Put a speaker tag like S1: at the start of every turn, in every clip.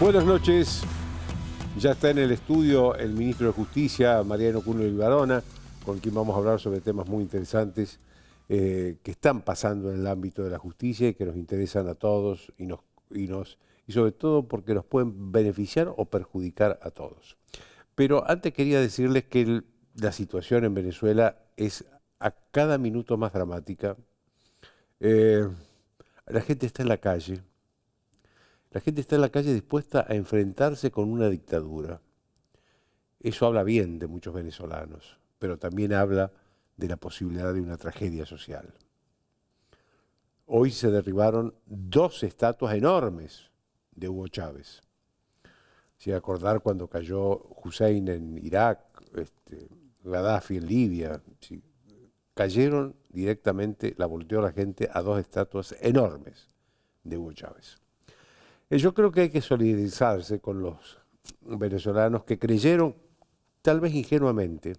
S1: Buenas noches. Ya está en el estudio el ministro de Justicia, Mariano Cuno Barona, con quien vamos a hablar sobre temas muy interesantes que están pasando en el ámbito de la justicia y que nos interesan a todos y sobre todo porque nos pueden beneficiar o perjudicar a todos. Pero antes quería decirles que la situación en Venezuela es a cada minuto más dramática. La gente está en la calle. La gente está en la calle dispuesta a enfrentarse con una dictadura. Eso habla bien de muchos venezolanos, pero también habla de la posibilidad de una tragedia social. Hoy se derribaron 2 estatuas enormes de Hugo Chávez. Si acordar cuando cayó Hussein en Irak, Gaddafi en Libia, sí, cayeron directamente, la volteó la gente a 2 estatuas enormes de Hugo Chávez. Yo creo que hay que solidarizarse con los venezolanos que creyeron, tal vez ingenuamente,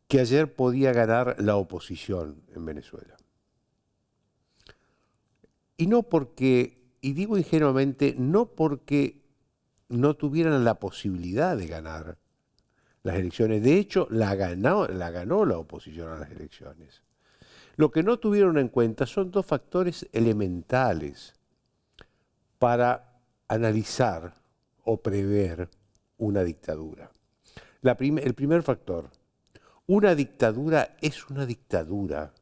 S1: que ayer podía ganar la oposición en Venezuela. Y no porque, y digo ingenuamente, no porque no tuvieran la posibilidad de ganar las elecciones. De hecho, la ganó la oposición a las elecciones. Lo que no tuvieron en cuenta son 2 factores elementales para analizar o prever una dictadura. El primer factor, una dictadura es una dictadura.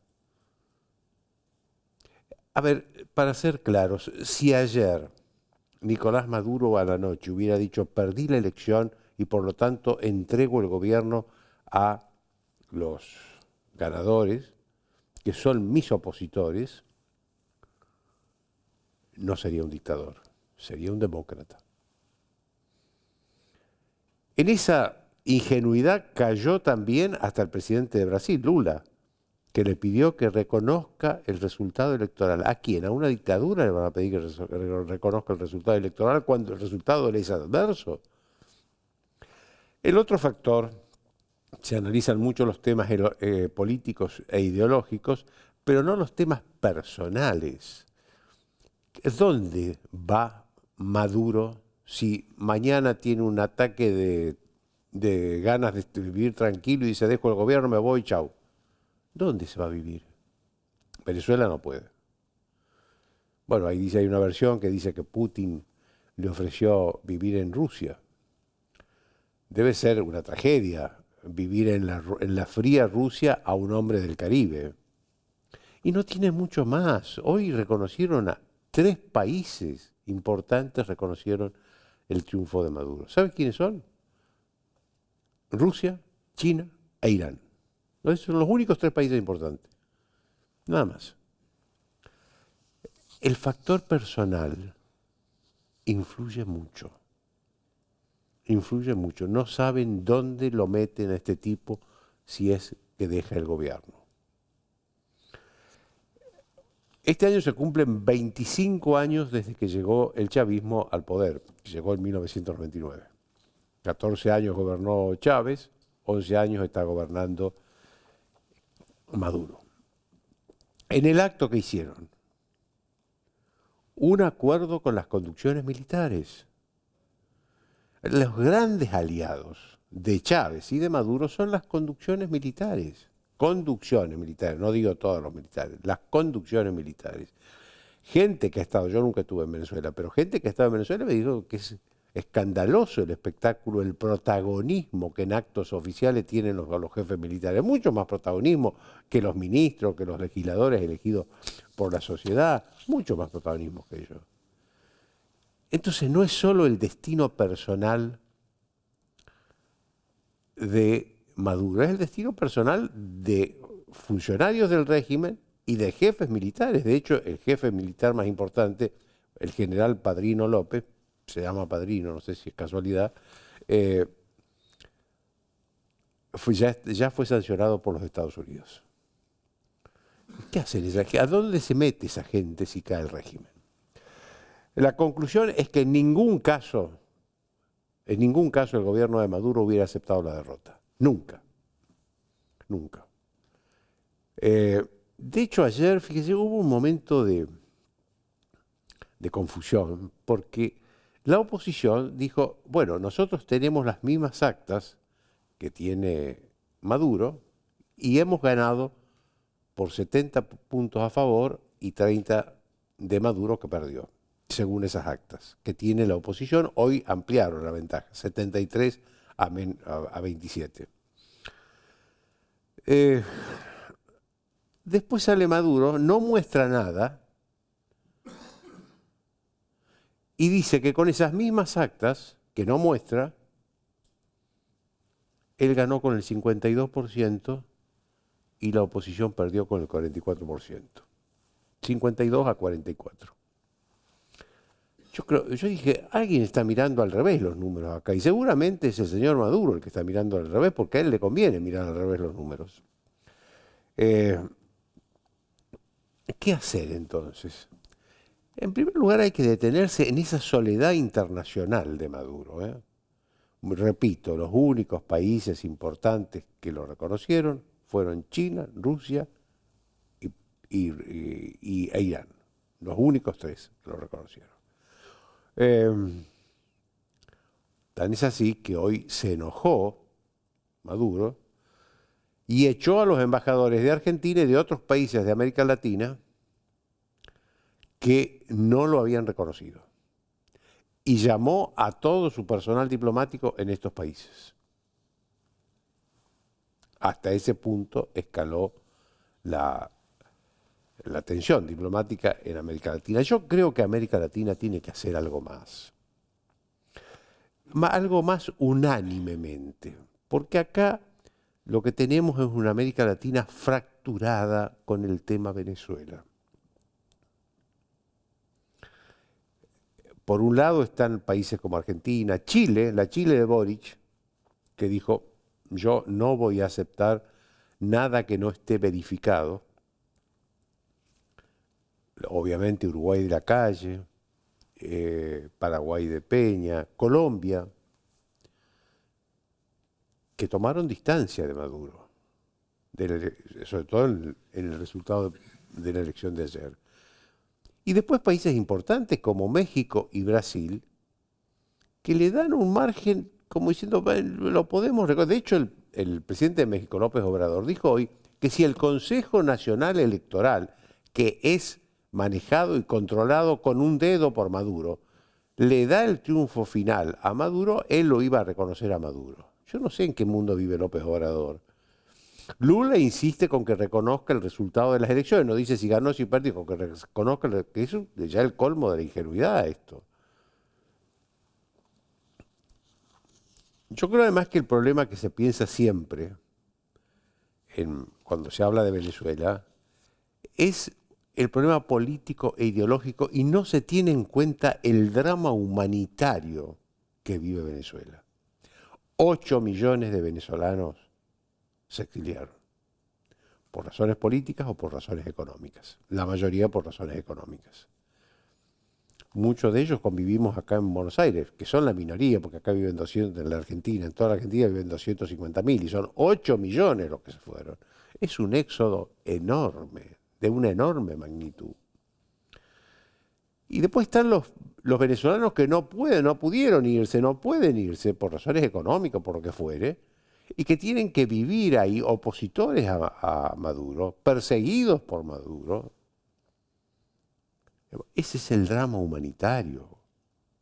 S1: A ver, para ser claros, si ayer Nicolás Maduro a la noche hubiera dicho perdí la elección y por lo tanto entrego el gobierno a los ganadores, que son mis opositores, no sería un dictador, sería un demócrata. En esa ingenuidad cayó también hasta el presidente de Brasil, Lula, que le pidió que reconozca el resultado electoral. ¿A quién? ¿A una dictadura le van a pedir que reconozca el resultado electoral cuando el resultado le es adverso? El otro factor, se analizan mucho los temas políticos e ideológicos, pero no los temas personales. ¿Dónde va Maduro si mañana tiene un ataque de ganas de vivir tranquilo y dice dejo el gobierno, me voy, chau? ¿Dónde se va a vivir? Venezuela no puede. Bueno, ahí hay una versión que dice que Putin le ofreció vivir en Rusia. Debe ser una tragedia vivir en la fría Rusia a un hombre del Caribe. Y no tiene mucho más. Hoy reconocieron a 3 países importantes, reconocieron el triunfo de Maduro. ¿Saben quiénes son? Rusia, China e Irán. Esos son los únicos 3 países importantes. Nada más. El factor personal influye mucho. Influye mucho. No saben dónde lo meten a este tipo si es que deja el gobierno. Este año se cumplen 25 años desde que llegó el chavismo al poder. Llegó en 1999. 14 años gobernó Chávez, 11 años está gobernando Maduro. En el acto que hicieron, un acuerdo con las conducciones militares. Los grandes aliados de Chávez y de Maduro son las conducciones militares. Conducciones militares, no digo todos los militares, las conducciones militares. Gente que ha estado, yo nunca estuve en Venezuela, pero gente que ha estado en Venezuela me dijo que es escandaloso el espectáculo, el protagonismo que en actos oficiales tienen los jefes militares. Mucho más protagonismo que los ministros, que los legisladores elegidos por la sociedad. Mucho más protagonismo que ellos. Entonces no es solo el destino personal de Maduro, es el destino personal de funcionarios del régimen y de jefes militares. De hecho, el jefe militar más importante, el general Padrino López, se llama Padrino, no sé si es casualidad, ya fue sancionado por los Estados Unidos. ¿Qué hacen? ¿A dónde se mete esa gente si cae el régimen? La conclusión es que en ningún caso el gobierno de Maduro hubiera aceptado la derrota. Nunca. Nunca. De hecho, ayer, fíjese, hubo un momento de de confusión, porque la oposición dijo, bueno, nosotros tenemos las mismas actas que tiene Maduro y hemos ganado por 70 puntos a favor y 30 de Maduro que perdió, según esas actas que tiene la oposición. Hoy ampliaron la ventaja, 73 a 27. Después sale Maduro, no muestra nada y dice que con esas mismas actas, que no muestra, él ganó con el 52% y la oposición perdió con el 44%. 52 a 44. Yo dije, alguien está mirando al revés los números acá, y seguramente es el señor Maduro el que está mirando al revés, porque a él le conviene mirar al revés los números. ¿Qué hacer entonces? En primer lugar hay que detenerse en esa soledad internacional de Maduro. Repito, los únicos países importantes que lo reconocieron fueron China, Rusia e Irán. Los únicos tres que lo reconocieron. Tan es así que hoy se enojó Maduro y echó a los embajadores de Argentina y de otros países de América Latina que no lo habían reconocido. Y llamó a todo su personal diplomático en estos países. Hasta ese punto escaló la tensión diplomática en América Latina. Yo creo que América Latina tiene que hacer algo más unánimemente, porque acá lo que tenemos es una América Latina fracturada con el tema Venezuela. Por un lado están países como Argentina, Chile, la Chile de Boric, que dijo, yo no voy a aceptar nada que no esté verificado. Obviamente Uruguay de la Calle, Paraguay de Peña, Colombia, que tomaron distancia de Maduro, sobre todo en el resultado de la elección de ayer. Y después países importantes como México y Brasil, que le dan un margen como diciendo, lo podemos recordar. De hecho, el presidente de México, López Obrador, dijo hoy que si el Consejo Nacional Electoral, que es manejado y controlado con un dedo por Maduro, le da el triunfo final a Maduro, él lo iba a reconocer a Maduro. Yo no sé en qué mundo vive López Obrador. Lula insiste con que reconozca el resultado de las elecciones, no dice si ganó, si perdió, con que reconozca, que es ya el colmo de la ingenuidad esto. Yo creo además que el problema que se piensa siempre cuando se habla de Venezuela es el problema político e ideológico y no se tiene en cuenta el drama humanitario que vive Venezuela. 8 millones de venezolanos se exiliaron, por razones políticas o por razones económicas, la mayoría por razones económicas. Muchos de ellos convivimos acá en Buenos Aires, que son la minoría, porque acá viven 200, en la Argentina, en toda la Argentina viven 250.000 y son 8 millones los que se fueron. Es un éxodo enorme, de una enorme magnitud. Y después están los venezolanos que no pudieron irse, no pueden irse por razones económicas, por lo que fuere, y que tienen que vivir ahí opositores a Maduro, perseguidos por Maduro. Ese es el drama humanitario,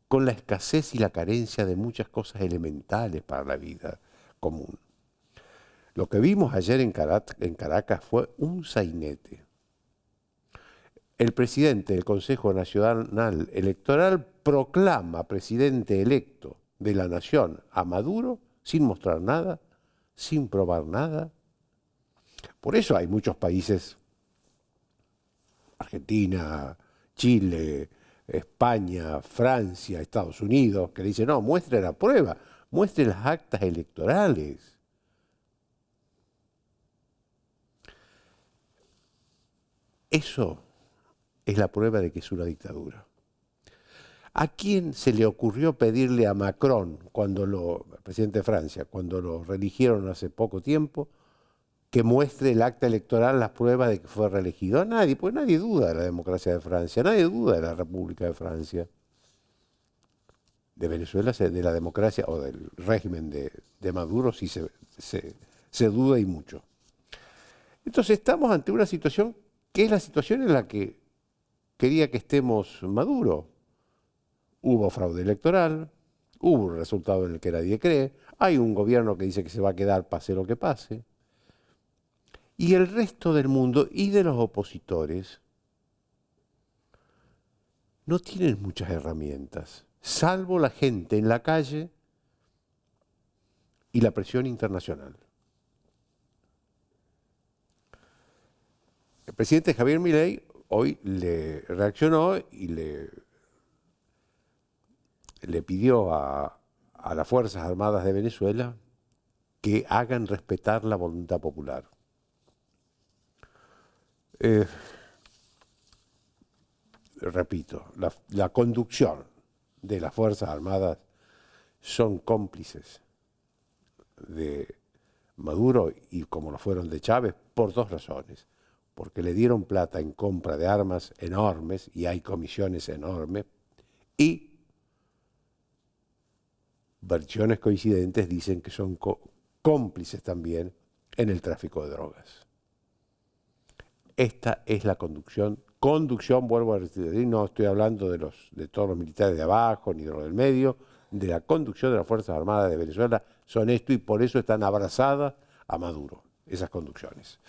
S1: con la escasez y la carencia de muchas cosas elementales para la vida común. Lo que vimos ayer en Caracas fue un sainete. El presidente del Consejo Nacional Electoral proclama presidente electo de la nación a Maduro sin mostrar nada, sin probar nada. Por eso hay muchos países, Argentina, Chile, España, Francia, Estados Unidos, que le dicen, no, muestre la prueba, muestre las actas electorales. Eso es la prueba de que es una dictadura. ¿A quién se le ocurrió pedirle a Macron, el presidente de Francia, cuando lo reeligieron hace poco tiempo, que muestre el acta electoral las pruebas de que fue reelegido. A nadie, pues nadie duda de la democracia de Francia, nadie duda de la República de Francia. De Venezuela, de la democracia o del régimen de Maduro, sí se duda y mucho. Entonces estamos ante una situación que es la situación en la que quería que estemos Maduro. Hubo fraude electoral, hubo un resultado en el que nadie cree, hay un gobierno que dice que se va a quedar pase lo que pase, y el resto del mundo y de los opositores no tienen muchas herramientas, salvo la gente en la calle y la presión internacional. El presidente Javier Milei hoy le reaccionó y le pidió a las Fuerzas Armadas de Venezuela que hagan respetar la voluntad popular. Repito, la conducción de las Fuerzas Armadas son cómplices de Maduro y como lo fueron de Chávez por dos razones. Porque le dieron plata en compra de armas enormes y hay comisiones enormes y versiones coincidentes dicen que son cómplices también en el tráfico de drogas. Esta es la conducción, vuelvo a decir, no estoy hablando de todos los militares de abajo ni de los del medio, de la conducción de las Fuerzas Armadas de Venezuela, son esto y por eso están abrazadas a Maduro, esas conducciones.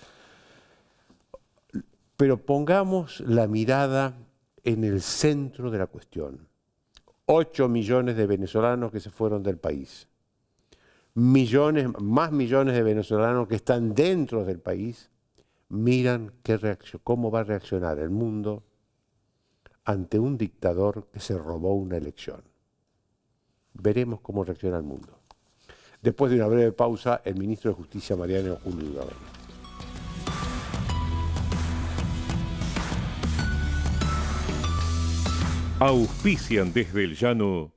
S1: Pero pongamos la mirada en el centro de la cuestión. 8 millones de venezolanos que se fueron del país. Más millones de venezolanos que están dentro del país. Miran cómo va a reaccionar el mundo ante un dictador que se robó una elección. Veremos cómo reacciona el mundo. Después de una breve pausa, el ministro de Justicia, Mariano Julio Ibarra.
S2: Auspician desde el llano.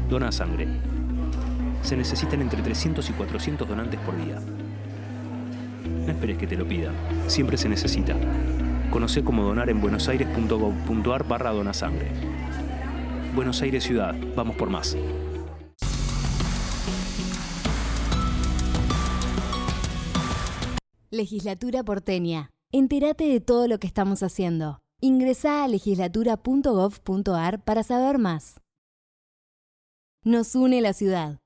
S3: Dona sangre. Se necesitan entre 300 y 400 donantes por día. No esperes que te lo pidan. Siempre se necesita. Conocé cómo donar en buenosaires.gov.ar/donasangre. Buenos Aires Ciudad. Vamos por más.
S4: Legislatura porteña. Entérate de todo lo que estamos haciendo. Ingresá a legislatura.gov.ar para saber más. Nos une la ciudad.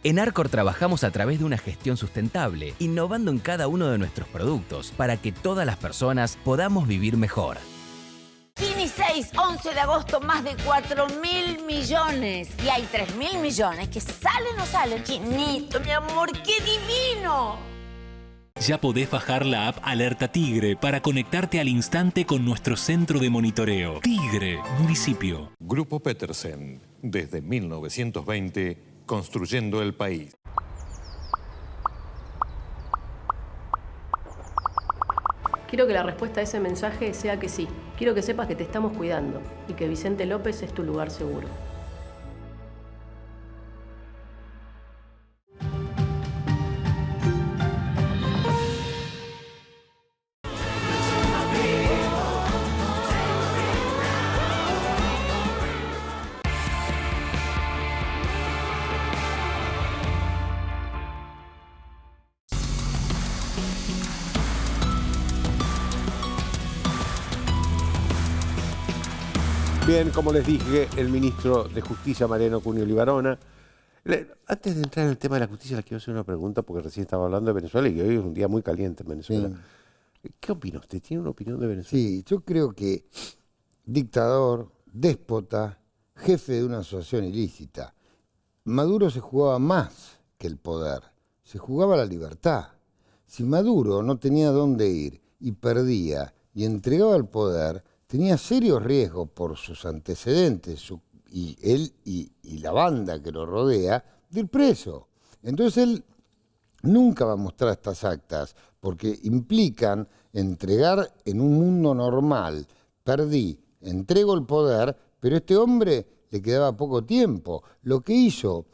S5: En Arcor trabajamos a través de una gestión sustentable, innovando en cada uno de nuestros productos para que todas las personas podamos vivir mejor.
S6: Fini 6, 11 de agosto, más de 4.000 millones. Y hay 3.000 millones que salen o no salen. Chinito, mi amor, qué divino.
S7: Ya podés bajar la app Alerta Tigre para conectarte al instante con nuestro centro de monitoreo. Tigre, municipio.
S8: Grupo Petersen, desde 1920, construyendo el país.
S9: Quiero que la respuesta a ese mensaje sea que sí. Quiero que sepas que te estamos cuidando y que Vicente López es tu lugar seguro.
S1: Bien, como les dije, el ministro de Justicia, Mariano Cunio Libarona. Antes de entrar en el tema de la justicia, le quiero hacer una pregunta, porque recién estaba hablando de Venezuela y hoy es un día muy caliente en Venezuela. Sí. ¿Qué opina usted? ¿Tiene una opinión de Venezuela?
S10: Sí, yo creo que dictador, déspota, jefe de una asociación ilícita. Maduro se jugaba más que el poder, se jugaba la libertad. Si Maduro no tenía dónde ir y perdía y entregaba el poder, tenía serios riesgos por sus antecedentes, y él y la banda que lo rodea, de ir preso. Entonces él nunca va a mostrar estas actas, porque implican entregar en un mundo normal. Perdí, entrego el poder, pero este hombre le quedaba poco tiempo. Lo que hizo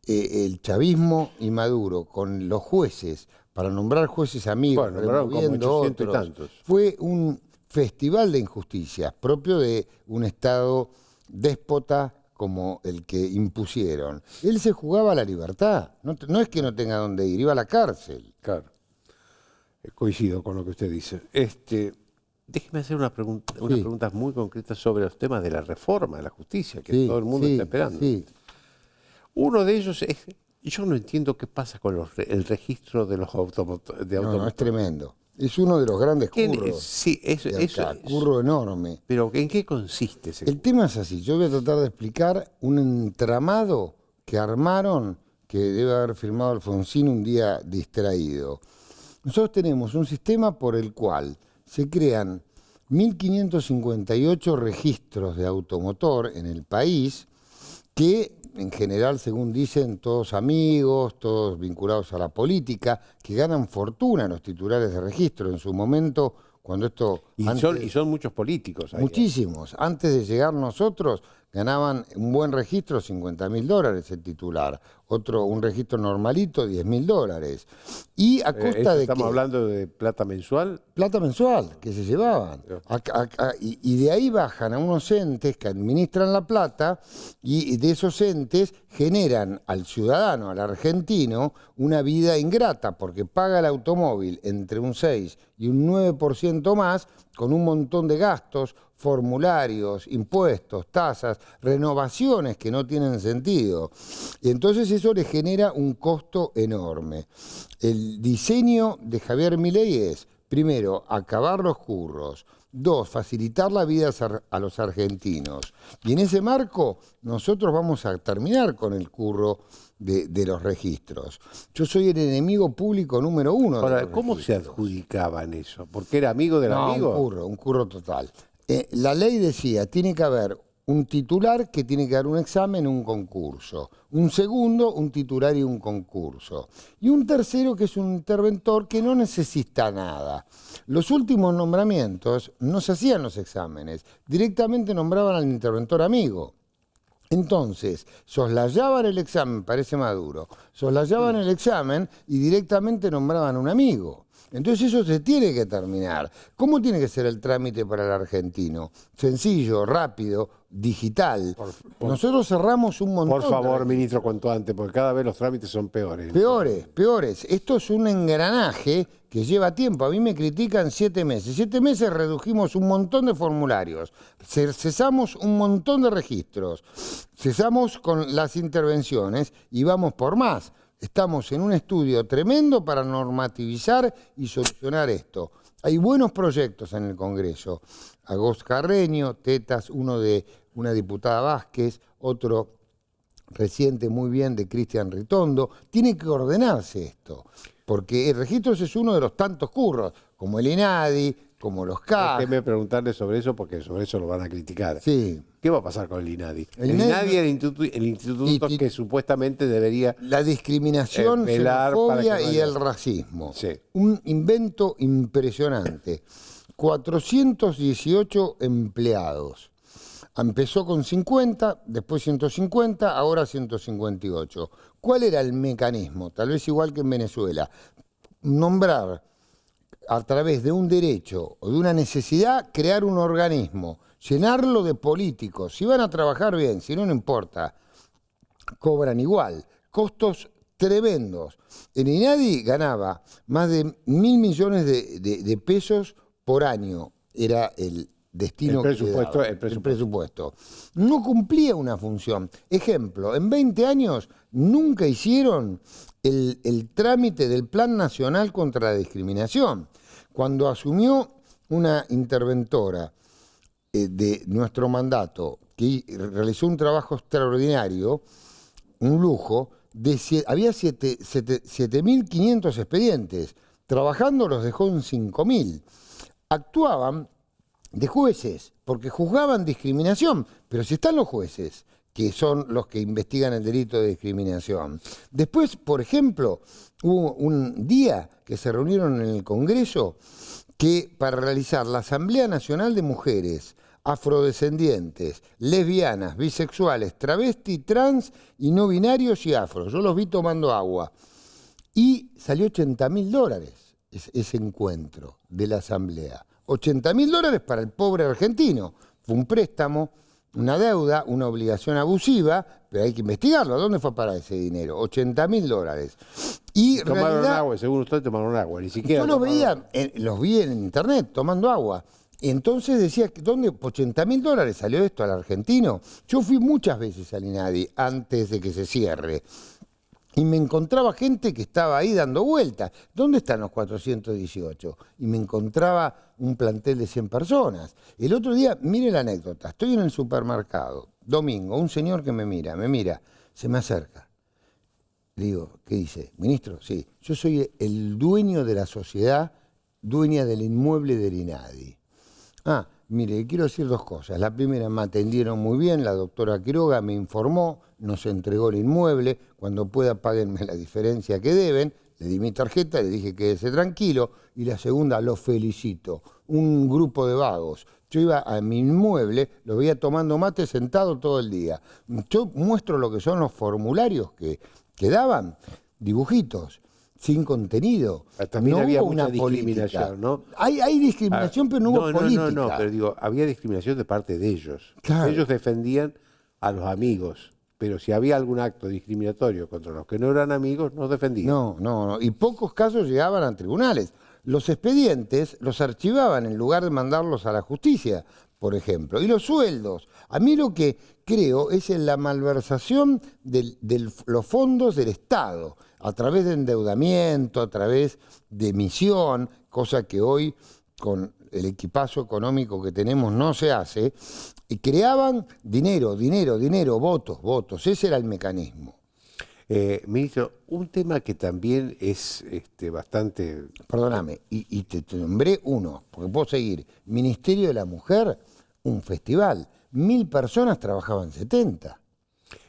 S10: el chavismo y Maduro con los jueces, para nombrar jueces amigos, removiendo otros, fue un festival de injusticias propio de un Estado déspota como el que impusieron. Él se jugaba la libertad, no es que no tenga dónde ir, iba a la cárcel.
S1: Claro, coincido con lo que usted dice. Déjeme hacer unas preguntas muy concretas sobre los temas de la reforma de la justicia, que todo el mundo está esperando.
S10: Sí.
S1: Uno de ellos es, yo no entiendo qué pasa con el registro de los automotores.
S10: No, es tremendo. Es uno de los grandes curros.
S1: Sí,
S10: curro enorme.
S1: Pero ¿en qué consiste ese curro?
S10: El tema es así. Yo voy a tratar de explicar un entramado que armaron, que debe haber firmado Alfonsín un día distraído. Nosotros tenemos un sistema por el cual se crean 1.558 registros de automotor en el país que, en general, según dicen, todos amigos, todos vinculados a la política, que ganan fortuna los titulares de registro. En su momento, cuando esto...
S1: Y son muchos políticos.
S10: Muchísimos. Antes de llegar nosotros, ganaban un buen registro $50.000 el titular. Un registro normalito, $10.000. Y a costa de
S1: ¿Estamos hablando de plata mensual?
S10: Plata mensual que se llevaban. Y de ahí bajan a unos entes que administran la plata y de esos entes generan al ciudadano, al argentino, una vida ingrata porque paga el automóvil entre un 6 y un 9% más con un montón de gastos, formularios, impuestos, tasas, renovaciones que no tienen sentido. Y entonces eso le genera un costo enorme. El diseño de Javier Milei es, primero, acabar los curros. 2, facilitar la vida a los argentinos. Y en ese marco, nosotros vamos a terminar con el curro de los registros. Yo soy el enemigo público número 1.
S1: Ahora, ¿cómo se adjudicaban eso? ¿Porque era amigo del amigo?
S10: Un curro total. La ley decía, tiene que haber un titular que tiene que dar un examen, un concurso. Un segundo, un titular y un concurso. Y un tercero que es un interventor que no necesita nada. Los últimos nombramientos no se hacían los exámenes, directamente nombraban al interventor amigo. Entonces, soslayaban el examen, parece Maduro, soslayaban el examen y directamente nombraban un amigo. Entonces eso se tiene que terminar. ¿Cómo tiene que ser el trámite para el argentino? Sencillo, rápido, digital. Nosotros cerramos un montón.
S1: Por favor, ministro, cuanto antes, porque cada vez los trámites son peores.
S10: Peores. Esto es un engranaje que lleva tiempo. A mí me critican 7 meses. 7 meses redujimos un montón de formularios. Cesamos un montón de registros. Cesamos con las intervenciones y vamos por más. Estamos en un estudio tremendo para normativizar y solucionar esto. Hay buenos proyectos en el Congreso. Agos Carreño, Tetas, uno de una diputada Vázquez, otro reciente muy bien de Cristian Ritondo. Tiene que ordenarse esto, porque el registro es uno de los tantos curros, como el INADI, como los CAG.
S1: Déjeme preguntarle sobre eso, porque sobre eso lo van a criticar.
S10: Sí.
S1: ¿Qué va a pasar con el INADI? El INADI es el instituto que supuestamente debería...
S10: La discriminación, xenofobia y el racismo. Sí. Un invento impresionante. 418 empleados. Empezó con 50, después 150, ahora 158. ¿Cuál era el mecanismo? Tal vez igual que en Venezuela. Nombrar a través de un derecho o de una necesidad, crear un organismo, llenarlo de políticos. Si van a trabajar bien, si no, no importa. Cobran igual. Costos tremendos. El INADI ganaba más de 1.000 millones de pesos por año. Era el destino el presupuesto. No cumplía una función. Ejemplo, en 20 años nunca hicieron el trámite del Plan Nacional contra la Discriminación. Cuando asumió una interventora de nuestro mandato, que realizó un trabajo extraordinario, un lujo, había 7.500 expedientes. Trabajando los dejó en 5.000. Actuaban de jueces, porque juzgaban discriminación, pero si están los jueces, que son los que investigan el delito de discriminación. Después, por ejemplo, hubo un día que se reunieron en el Congreso que para realizar la Asamblea Nacional de Mujeres afrodescendientes, lesbianas, bisexuales, travesti, trans y no binarios y afro. Yo los vi tomando agua. Y salió $80.000 ese encuentro de la asamblea. $80.000 para el pobre argentino. Fue un préstamo, una deuda, una obligación abusiva, pero hay que investigarlo. ¿A dónde fue para ese dinero? $80.000. Y
S1: tomaron agua, según usted tomaron agua, ni siquiera.
S10: Yo los vi en internet tomando agua. Entonces decía, ¿dónde $80.000 salió esto al argentino? Yo fui muchas veces al INADI antes de que se cierre. Y me encontraba gente que estaba ahí dando vueltas. ¿Dónde están los 418? Y me encontraba un plantel de 100 personas. El otro día, mire la anécdota, estoy en el supermercado, domingo, un señor que me mira, se me acerca. Le digo, ¿qué dice? Ministro, sí, yo soy el dueño de la sociedad, dueña del inmueble del INADI. Ah, mire, quiero decir dos cosas. La primera, me atendieron muy bien, la doctora Quiroga me informó, nos entregó el inmueble, cuando pueda páguenme la diferencia que deben, le di mi tarjeta, le dije quédese tranquilo, y la segunda, lo felicito, un grupo de vagos. Yo iba a mi inmueble, lo veía tomando mate sentado todo el día. Yo muestro lo que son los formularios que daban, dibujitos, sin contenido.
S1: También
S10: no
S1: había
S10: hubo
S1: mucha
S10: una
S1: discriminación,
S10: política.
S1: ¿no?
S10: Hay discriminación, pero no hubo política.
S1: No, pero digo, había discriminación de parte de ellos.
S10: Claro.
S1: Ellos defendían a los amigos, pero si había algún acto discriminatorio contra los que no eran amigos, no defendían.
S10: No. Y pocos casos llegaban a tribunales. Los expedientes los archivaban en lugar de mandarlos a la justicia, por ejemplo. Y los sueldos. A mí lo que creo es en la malversación de los fondos del Estado, a través de endeudamiento, a través de emisión, cosa que hoy con el equipazo económico que tenemos no se hace, y creaban dinero, votos. Ese era el mecanismo.
S1: Ministro, un tema que también es bastante...
S10: Perdóname, y te nombré uno, porque puedo seguir. Ministerio de la Mujer, un festival. 1.000 personas trabajaban 70.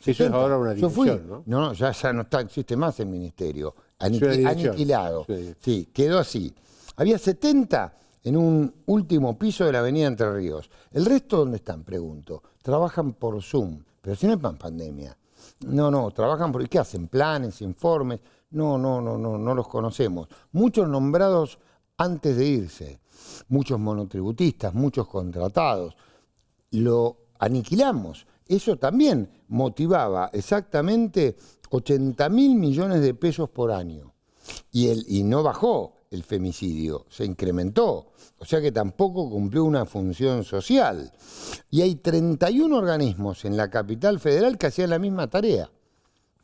S1: Eso es ahora una
S10: Yo fui,
S1: discusión, ¿no?
S10: No, ya no existe más el ministerio.
S1: Aniquilado.
S10: Sí, quedó así. Había 70 en un último piso de la avenida Entre Ríos. ¿El resto dónde están? Pregunto. Trabajan por Zoom, pero si no es pandemia. No, trabajan por... ¿Qué hacen? ¿Planes, informes? No los conocemos. Muchos nombrados antes de irse. Muchos monotributistas, muchos contratados. Lo aniquilamos. Eso también motivaba exactamente 80.000 millones de pesos por año. Y no bajó el femicidio, se incrementó. O sea que tampoco cumplió una función social. Y hay 31 organismos en la capital federal que hacían la misma tarea.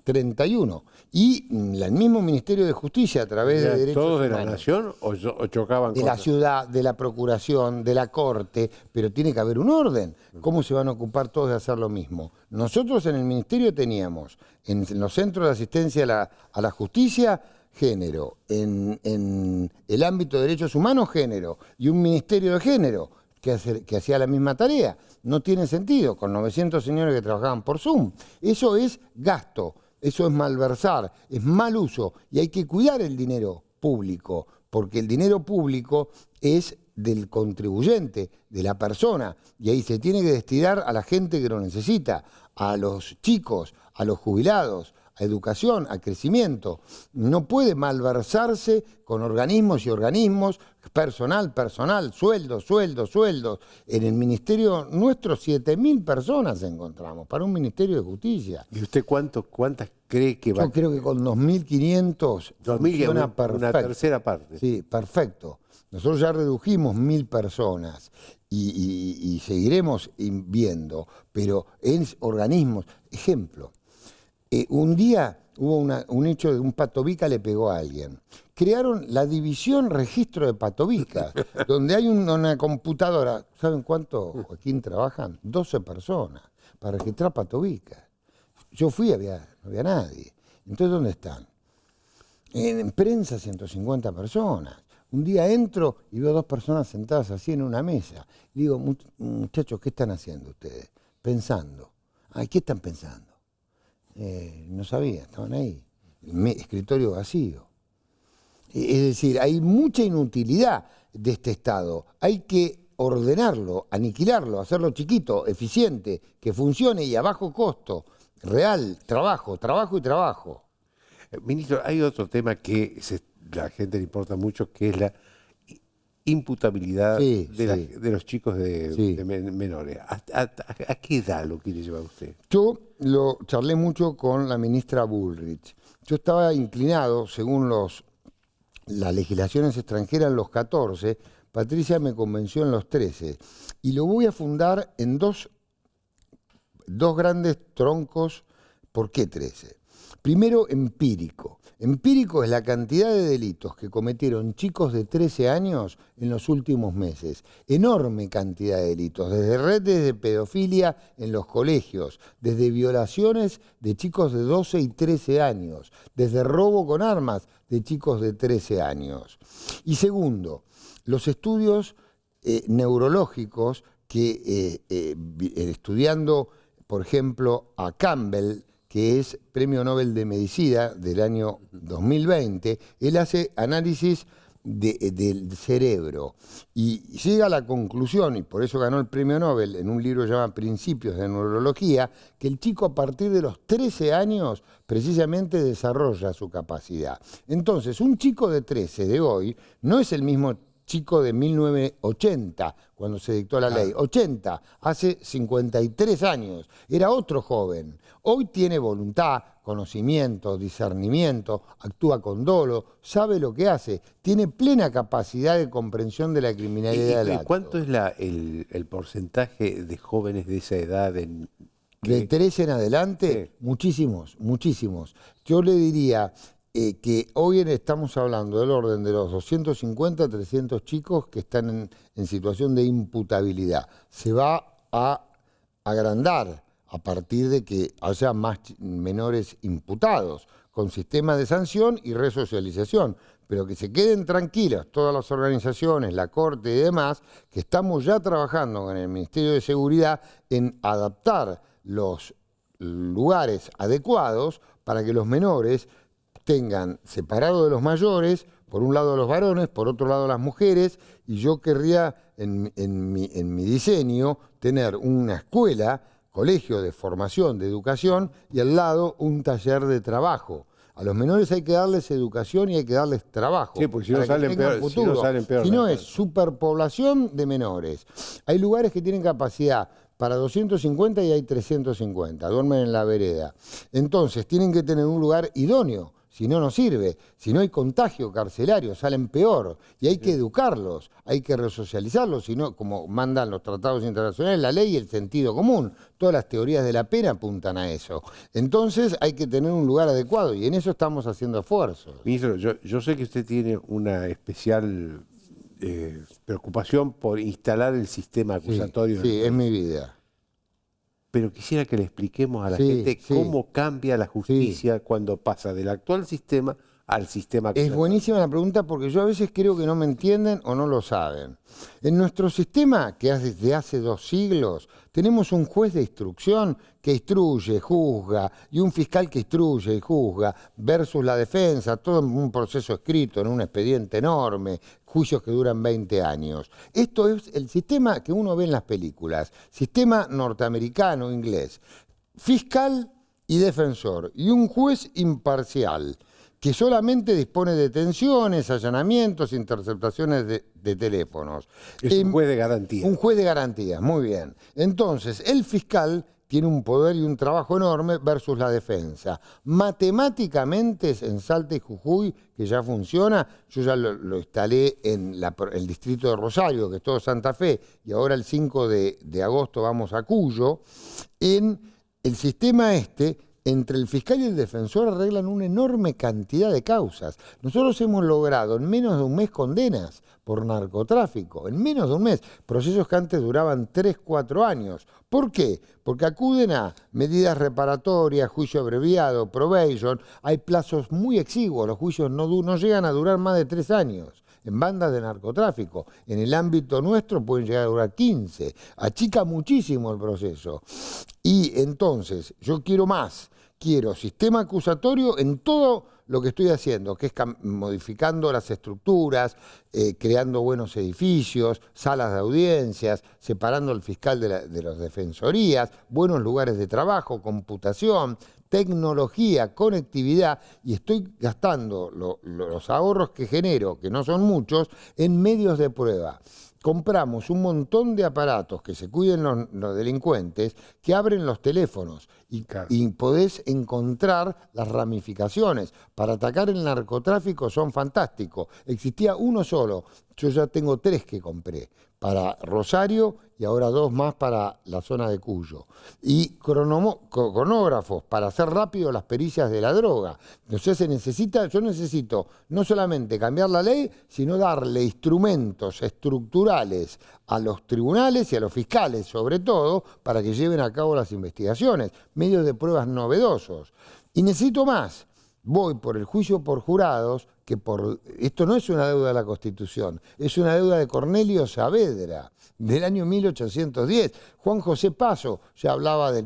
S10: 31. Y el mismo Ministerio de Justicia, a través de derechos
S1: ¿Todos de
S10: humanos.
S1: la nación o chocaban
S10: De
S1: con
S10: la ciudad, de la procuración, de la corte, pero tiene que haber un orden. ¿Cómo se van a ocupar todos de hacer lo mismo? Nosotros en el ministerio teníamos, en los centros de asistencia a la justicia, género, en el ámbito de derechos humanos, género, y un ministerio de género que hacía la misma tarea. No tiene sentido, con 900 señores que trabajaban por Zoom. Eso es gasto. Eso es malversar, es mal uso, y hay que cuidar el dinero público, porque el dinero público es del contribuyente, de la persona, y ahí se tiene que destinar a la gente que lo necesita, a los chicos, a los jubilados, a educación, a crecimiento. No puede malversarse con organismos y organismos, personal, sueldos. En el ministerio nuestro 7.000 personas encontramos para un ministerio de justicia.
S1: ¿Y usted cuántas cree que va?
S10: Yo creo que con 2.500 funciona perfecto.
S1: Una tercera parte.
S10: Sí, perfecto. Nosotros ya redujimos 1.000 personas y seguiremos viendo, pero en organismos, ejemplo, un día hubo un hecho de un patobica le pegó a alguien. Crearon la división registro de patovicas, donde hay una computadora. ¿Saben cuánto, Joaquín, trabajan? 12 personas para registrar patovicas. Yo fui, no había nadie. Entonces, ¿dónde están? En prensa, 150 personas. Un día entro y veo 2 personas sentadas así en una mesa. Le digo, muchachos, ¿qué están haciendo ustedes? Pensando. Ay, ¿qué están pensando? No sabía, estaban ahí. Escritorio vacío. Es decir, hay mucha inutilidad de este Estado. Hay que ordenarlo, aniquilarlo, hacerlo chiquito, eficiente, que funcione y a bajo costo. Real, trabajo, trabajo y trabajo.
S1: Ministro, hay otro tema que la gente le importa mucho, que es la imputabilidad de los chicos de menores. ¿A qué edad lo quiere llevar usted?
S10: Yo lo charlé mucho con la ministra Bullrich. Yo estaba inclinado, según las legislaciones extranjeras, en los 14, Patricia me convenció en los 13. Y lo voy a fundar en dos grandes troncos. ¿Por qué 13? Primero, empírico. Empírico es la cantidad de delitos que cometieron chicos de 13 años en los últimos meses. Enorme cantidad de delitos, desde redes de pedofilia en los colegios, desde violaciones de chicos de 12 y 13 años, desde robo con armas de chicos de 13 años. Y segundo, los estudios neurológicos que estudiando, por ejemplo, a Campbell, que es Premio Nobel de Medicina del año 2020, él hace análisis del cerebro y llega a la conclusión, y por eso ganó el Premio Nobel en un libro que se llama Principios de Neurología, que el chico a partir de los 13 años precisamente desarrolla su capacidad. Entonces, un chico de 13 de hoy no es el mismo chico de 1980, cuando se dictó la ley. 80, hace 53 años. Era otro joven. Hoy tiene voluntad, conocimiento, discernimiento, actúa con dolo, sabe lo que hace, tiene plena capacidad de comprensión de la criminalidad del acto.
S1: ¿Cuánto es el porcentaje de jóvenes de esa edad?
S10: De 13 en adelante, sí. Muchísimos, muchísimos. Yo le diría que hoy estamos hablando del orden de los 250 a 300 chicos que están en situación de imputabilidad. Se va a agrandar a partir de que haya más menores imputados, con sistema de sanción y resocialización. Pero que se queden tranquilas todas las organizaciones, la Corte y demás, que estamos ya trabajando con el Ministerio de Seguridad en adaptar los lugares adecuados para que los menores tengan separado de los mayores, por un lado los varones, por otro lado las mujeres, y yo querría en mi diseño tener una escuela, colegio de formación, de educación, y al lado un taller de trabajo. A los menores hay que darles educación y hay que darles trabajo.
S1: Sí, porque si no salen peor.
S10: Si no es superpoblación de menores. Hay lugares que tienen capacidad para 250 y hay 350, duermen en la vereda. Entonces tienen que tener un lugar idóneo. Si no, no sirve. Si no hay contagio carcelario, salen peor. Y hay que educarlos, hay que resocializarlos, si no, como mandan los tratados internacionales, la ley y el sentido común. Todas las teorías de la pena apuntan a eso. Entonces hay que tener un lugar adecuado y en eso estamos haciendo esfuerzos.
S1: Ministro, yo sé que usted tiene una especial preocupación por instalar el sistema acusatorio.
S10: Sí, es mi vida.
S1: Pero quisiera que le expliquemos a la gente cómo cambia la justicia cuando pasa del actual sistema al sistema acusatorio.
S10: Es buenísima la pregunta porque yo a veces creo que no me entienden o no lo saben. En nuestro sistema, que desde hace 2 siglos, tenemos un juez de instrucción que instruye, juzga, y un fiscal que instruye y juzga, versus la defensa, todo en un proceso escrito, en un expediente enorme, juicios que duran 20 años. Esto es el sistema que uno ve en las películas, sistema norteamericano, inglés, fiscal y defensor, y un juez imparcial, que solamente dispone de detenciones, allanamientos, interceptaciones de teléfonos.
S1: Es un juez de garantía.
S10: Un juez de garantía, muy bien. Entonces, el fiscal tiene un poder y un trabajo enorme versus la defensa. Matemáticamente, en Salta y Jujuy, que ya funciona, yo ya lo instalé en el distrito de Rosario, que es todo Santa Fe, y ahora el 5 de agosto vamos a Cuyo, en el sistema entre el fiscal y el defensor arreglan una enorme cantidad de causas. Nosotros hemos logrado en menos de un mes condenas por narcotráfico, en menos de un mes, procesos que antes duraban 3, 4 años. ¿Por qué? Porque acuden a medidas reparatorias, juicio abreviado, probation, hay plazos muy exiguos, los juicios no llegan a durar más de 3 años. En bandas de narcotráfico, en el ámbito nuestro pueden llegar a durar 15, achica muchísimo el proceso. Y entonces, yo quiero más, Quiero sistema acusatorio en todo lo que estoy haciendo, que es modificando las estructuras, creando buenos edificios, salas de audiencias, separando al fiscal de las defensorías, buenos lugares de trabajo, computación, tecnología, conectividad, y estoy gastando los ahorros que genero, que no son muchos, en medios de prueba. Compramos un montón de aparatos que se cuiden los delincuentes, que abren los teléfonos y podés encontrar las ramificaciones. Para atacar el narcotráfico son fantásticos. Existía uno solo, yo ya tengo 3 que compré, para Rosario y ahora 2 más para la zona de Cuyo. Y cronógrafos para hacer rápido las pericias de la droga. Entonces yo necesito no solamente cambiar la ley, sino darle instrumentos estructurales a los tribunales y a los fiscales, sobre todo, para que lleven a cabo las investigaciones, medios de pruebas novedosos. Y necesito más. Voy por el juicio por jurados, esto no es una deuda de la Constitución, es una deuda de Cornelio Saavedra, del año 1810. Juan José Paso ya hablaba de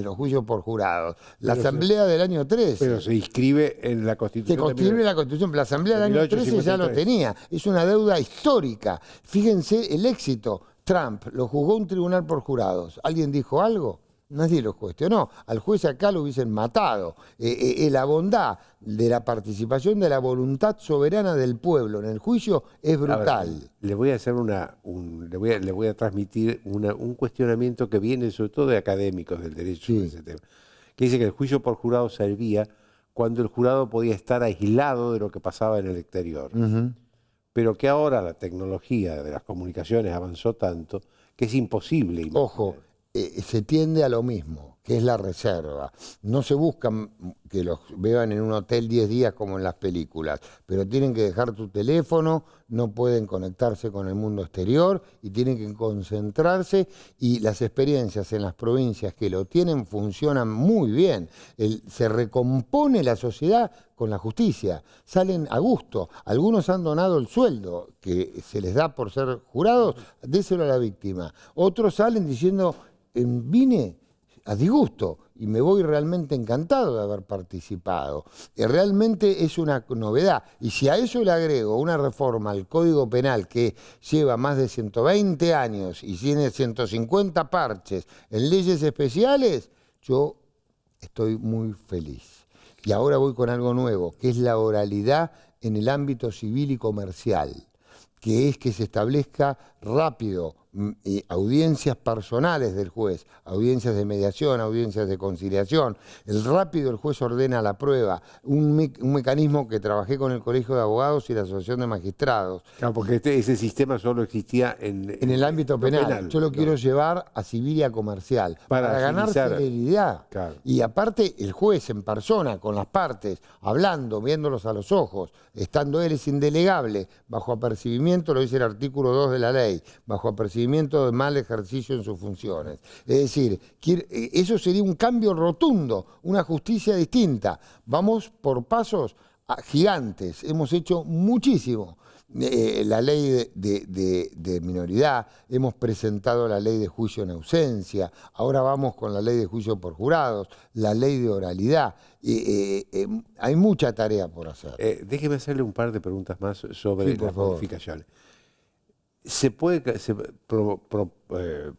S10: los juicios por jurados. La Asamblea del año 13.
S1: Pero se inscribe en la Constitución.
S10: Se conscribe en la Constitución, pero la Asamblea del año 13 ya lo tenía. Es una deuda histórica. Fíjense el éxito. Trump lo juzgó un tribunal por jurados. ¿Alguien dijo algo? Nadie lo cuestionó. Al juez acá lo hubiesen matado. La bondad de la participación de la voluntad soberana del pueblo en el juicio es brutal.
S1: A ver, le voy a hacer le voy a transmitir un cuestionamiento que viene sobre todo de académicos del derecho de ese tema, que dice que el juicio por jurado servía cuando el jurado podía estar aislado de lo que pasaba en el exterior. Pero que ahora la tecnología de las comunicaciones avanzó tanto que es imposible.
S10: Ojo, se tiende a lo mismo, que es la reserva. No se buscan que los vean en un hotel 10 días como en las películas, pero tienen que dejar tu teléfono, no pueden conectarse con el mundo exterior y tienen que concentrarse, y las experiencias en las provincias que lo tienen funcionan muy bien. Se recompone la sociedad con la justicia, salen a gusto. Algunos han donado el sueldo que se les da por ser jurados, déselo a la víctima. Otros salen diciendo, vine a disgusto y me voy realmente encantado de haber participado. Realmente es una novedad. Y si a eso le agrego una reforma al Código Penal que lleva más de 120 años y tiene 150 parches en leyes especiales, yo estoy muy feliz. Y ahora voy con algo nuevo, que es la oralidad en el ámbito civil y comercial, que es que se establezca rápido audiencias personales del juez, audiencias de mediación, audiencias de conciliación. El juez ordena la prueba, un mecanismo que trabajé con el Colegio de Abogados y la Asociación de Magistrados.
S1: Claro, porque ese sistema solo existía en
S10: el ámbito penal. Yo lo quiero llevar a civil y a comercial, para ganar celeridad. Claro. Y aparte el juez en persona, con las partes, hablando, viéndolos a los ojos, estando él es indelegable, bajo apercibimiento, lo dice el artículo 2 de la ley, bajo apercibimiento de mal ejercicio en sus funciones. Es decir, eso sería un cambio rotundo, una justicia distinta. Vamos por pasos gigantes, hemos hecho muchísimo. La ley de minoridad, hemos presentado la ley de juicio en ausencia, ahora vamos con la ley de juicio por jurados, la ley de oralidad. Hay mucha tarea por hacer.
S1: Déjeme hacerle un par de preguntas más sobre las modificaciones.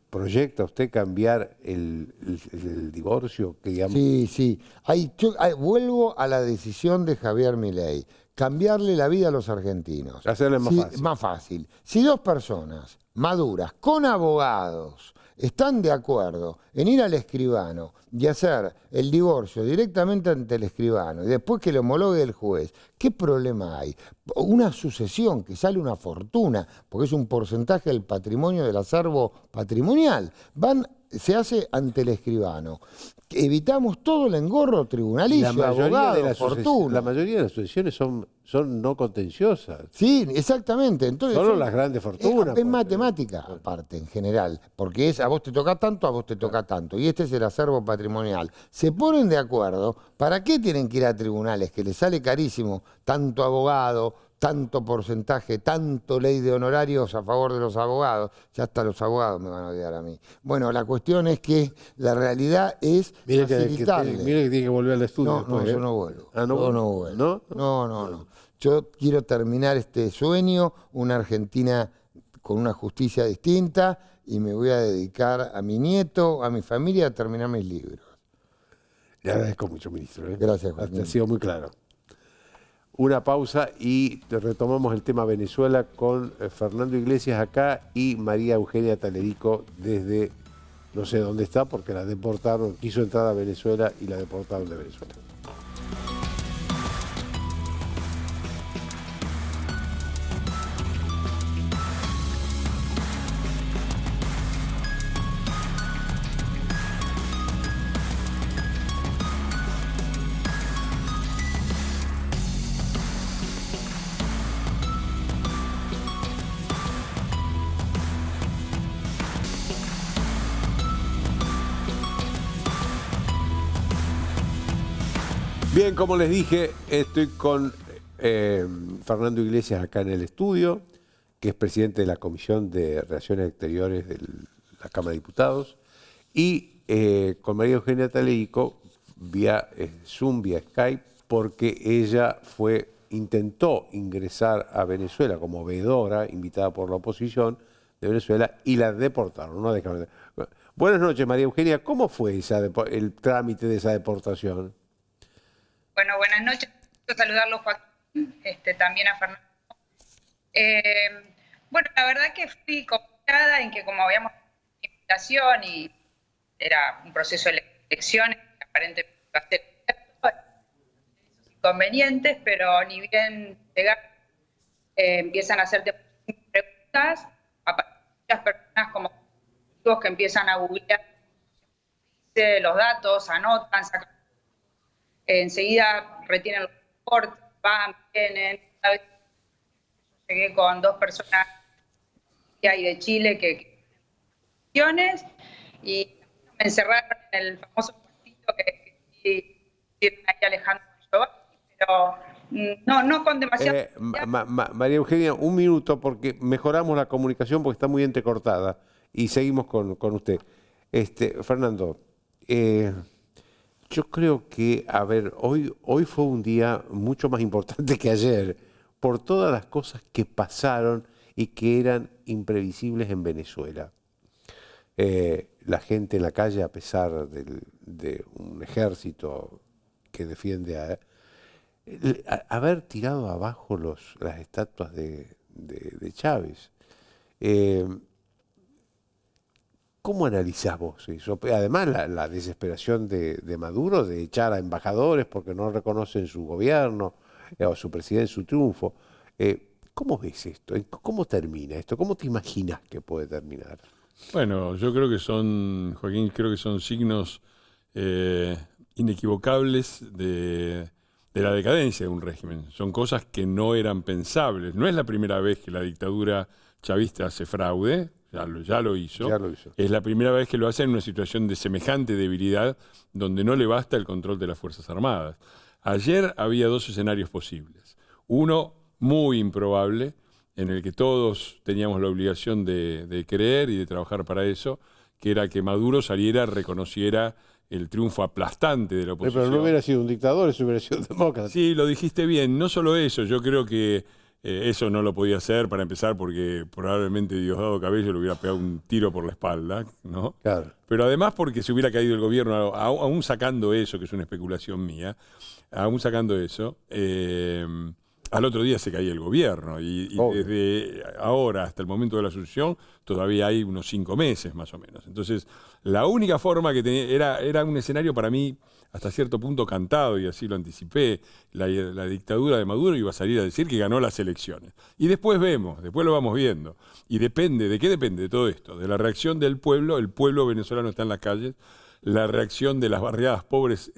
S1: ¿Proyecta usted cambiar el divorcio? Que digamos...
S10: Sí. Vuelvo a la decisión de Javier Milei. Cambiarle la vida a los argentinos.
S1: Hacerle más
S10: fácil. Si 2 personas maduras, con abogados, están de acuerdo en ir al escribano y hacer el divorcio directamente ante el escribano y después que lo homologue el juez, ¿qué problema hay? Una sucesión que sale una fortuna, porque es un porcentaje del patrimonio del acervo patrimonial, se hace ante el escribano. Evitamos todo el engorro tribunalicio, abogado, fortuna.
S1: La mayoría de las sucesiones son no contenciosas.
S10: Sí, exactamente. Entonces,
S1: solo las grandes fortunas.
S10: Es matemática, aparte, en general, porque a vos te toca tanto, a vos te toca tanto. Y este es el acervo patrimonial. Se ponen de acuerdo. ¿Para qué tienen que ir a tribunales? Que les sale carísimo tanto abogado, tanto porcentaje, tanto ley de honorarios a favor de los abogados. Ya hasta los abogados me van a odiar a mí. Bueno, la cuestión es que la realidad es facilitarle.
S1: Mire que tiene que volver al estudio
S10: No,
S1: después,
S10: yo no vuelvo.
S1: Ah, ¿no?
S10: Yo no vuelvo. No. Yo quiero terminar este sueño, una Argentina con una justicia distinta, y me voy a dedicar a mi nieto, a mi familia, a terminar mis libros.
S1: Le agradezco mucho, ministro.
S10: Gracias, Joaquín.
S1: Ha sido muy claro. Una pausa y retomamos el tema Venezuela con Fernando Iglesias acá y María Eugenia Talerico desde no sé dónde está porque la deportaron, quiso entrar a Venezuela y la deportaron de Venezuela. Bien, como les dije, estoy con Fernando Iglesias acá en el estudio, que es presidente de la Comisión de Relaciones Exteriores de la Cámara de Diputados, y con María Eugenia Talerico vía Zoom, vía Skype, porque ella intentó ingresar a Venezuela como veedora, invitada por la oposición de Venezuela, y la deportaron. ¿No? Buenas noches, María Eugenia. ¿Cómo fue el trámite de esa deportación?
S11: Bueno, buenas noches. Quiero saludarlos, Joaquín, también a Fernando. Bueno, la verdad que fui confiada en que como habíamos tenido una invitación y era un proceso de elecciones, que aparentemente iba a ser esos inconvenientes, pero ni bien llegar, empiezan a hacerte preguntas, aparecen muchas personas como que empiezan a googlear los datos, anotan, sacan. Enseguida retienen los reportes, van, vienen. Una vez yo llegué con 2 personas de ahí de Chile que y me encerraron en el famoso cuartito que tienen ahí Alejandro Giovanni, pero no con demasiado...
S1: María Eugenia, un minuto porque mejoramos la comunicación porque está muy entrecortada y seguimos con usted. Fernando, yo creo que, hoy fue un día mucho más importante que ayer por todas las cosas que pasaron y que eran imprevisibles en Venezuela. La gente en la calle, a pesar de un ejército que defiende haber tirado abajo las estatuas de Chávez. ¿Cómo analizás vos eso? Además, la desesperación de Maduro de echar a embajadores porque no reconocen su gobierno o su presidente, su triunfo. ¿Cómo ves esto? ¿Cómo termina esto? ¿Cómo te imaginas que puede terminar?
S12: Bueno, yo creo que Joaquín, son signos inequivocables de la decadencia de un régimen. Son cosas que no eran pensables. No es la primera vez que la dictadura chavista hace fraude. Ya lo hizo. Es la primera vez que lo hace en una situación de semejante debilidad donde no le basta el control de las Fuerzas Armadas. Ayer había 2 escenarios posibles. Uno muy improbable, en el que todos teníamos la obligación de creer y de trabajar para eso, que era que Maduro saliera, reconociera el triunfo aplastante de la oposición.
S1: Pero no hubiera sido un dictador, eso hubiera sido un demócrata.
S12: Sí, lo dijiste bien. No solo eso, yo creo que eso no lo podía hacer, para empezar, porque probablemente Diosdado Cabello le hubiera pegado un tiro por la espalda, ¿no?
S1: Claro.
S12: Pero además porque se hubiera caído el gobierno, aún sacando eso, que es una especulación mía, aún sacando eso, al otro día se caía el gobierno. Y desde ahora hasta el momento de la asunción todavía hay unos 5 meses más o menos. Entonces, la única forma que tenía era un escenario para mí hasta cierto punto cantado, y así lo anticipé. La dictadura de Maduro iba a salir a decir que ganó las elecciones. Y después después lo vamos viendo. Y depende, ¿de qué depende de todo esto? De la reacción del pueblo. El pueblo venezolano está en las calles. La reacción de las barriadas pobres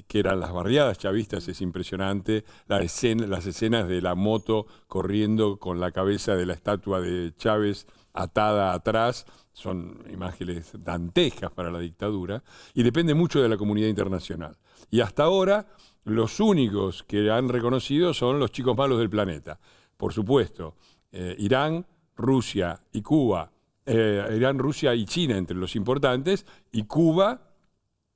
S12: que eran las barriadas chavistas, es impresionante. Las escenas de la moto corriendo con la cabeza de la estatua de Chávez atada atrás, son imágenes dantescas para la dictadura, y depende mucho de la comunidad internacional. Y hasta ahora los únicos que han reconocido son los chicos malos del planeta. Por supuesto, Irán, Rusia y Cuba, Irán, Rusia y China entre los importantes, y Cuba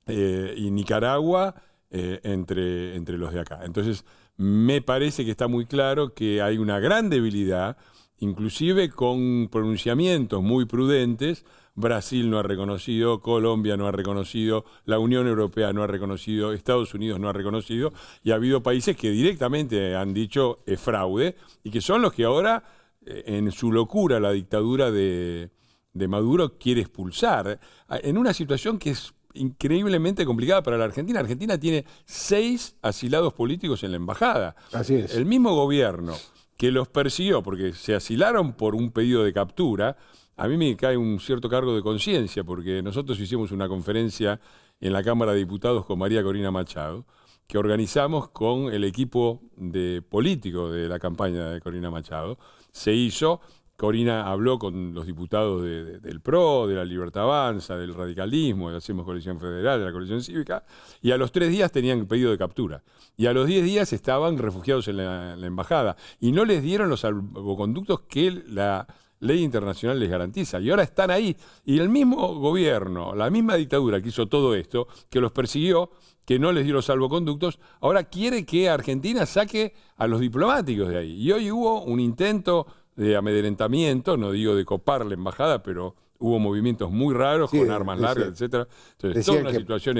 S12: y Nicaragua entre los de acá. Entonces, me parece que está muy claro que hay una gran debilidad, inclusive con pronunciamientos muy prudentes. Brasil no ha reconocido, Colombia no ha reconocido, la Unión Europea no ha reconocido, Estados Unidos no ha reconocido, y ha habido países que directamente han dicho es fraude, y que son los que ahora, en su locura, la dictadura de Maduro quiere expulsar, en una situación que es increíblemente complicada para la Argentina. Argentina tiene 6 asilados políticos en la embajada.
S1: Así es.
S12: El mismo gobierno que los persiguió porque se asilaron por un pedido de captura. A mí me cae un cierto cargo de conciencia, porque nosotros hicimos una conferencia en la Cámara de Diputados con María Corina Machado, que organizamos con el equipo de político de la campaña de Corina Machado. Se hizo, Corina habló con los diputados del PRO, de la Libertad Avanza, del radicalismo, de Hacemos Coalición Federal, de la Coalición Cívica, y a los 3 días tenían pedido de captura. Y a los 10 días estaban refugiados en la embajada, y no les dieron los salvoconductos que la ley internacional les garantiza, y ahora están ahí. Y el mismo gobierno, la misma dictadura que hizo todo esto, que los persiguió, que no les dio los salvoconductos, ahora quiere que Argentina saque a los diplomáticos de ahí. Y hoy hubo un intento de amedrentamiento, no digo de copar la embajada, pero hubo movimientos muy raros, sí, con armas largas, etcétera. Entonces, toda una situación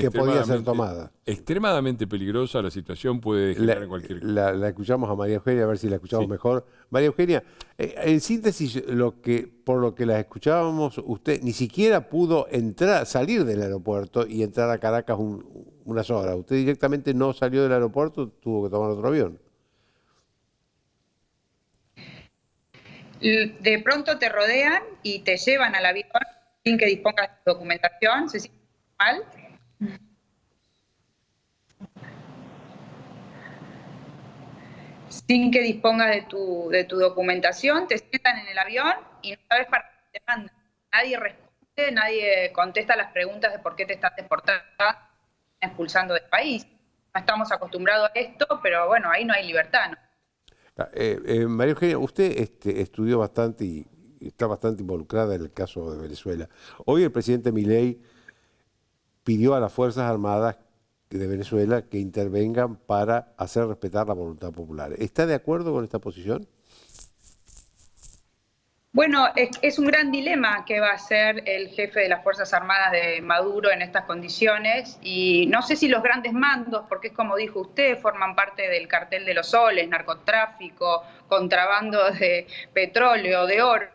S12: extremadamente peligrosa. La situación puede degenerar en cualquier cosa.
S1: La escuchamos a María Eugenia, a ver si la escuchamos mejor. María Eugenia, en síntesis, por lo que la escuchábamos, usted ni siquiera pudo salir del aeropuerto y entrar a Caracas unas horas. Usted directamente no salió del aeropuerto, tuvo que tomar otro avión.
S11: De pronto te rodean y te llevan al avión sin que dispongas de documentación. ¿Se siente mal? Sin que dispongas de tu documentación, te sientan en el avión y no sabes para qué te mandan. Nadie responde, nadie contesta las preguntas de por qué te están deportando, expulsando del país. No estamos acostumbrados a esto, pero bueno, ahí no hay libertad, ¿no?
S1: María Eugenia, usted estudió bastante y está bastante involucrada en el caso de Venezuela. Hoy el presidente Milei pidió a las Fuerzas Armadas de Venezuela que intervengan para hacer respetar la voluntad popular. ¿Está de acuerdo con esta posición?
S11: Bueno, es un gran dilema que va a ser el jefe de las Fuerzas Armadas de Maduro en estas condiciones, y no sé si los grandes mandos, porque es como dijo usted, forman parte del cartel de los soles, narcotráfico, contrabando de petróleo, de oro,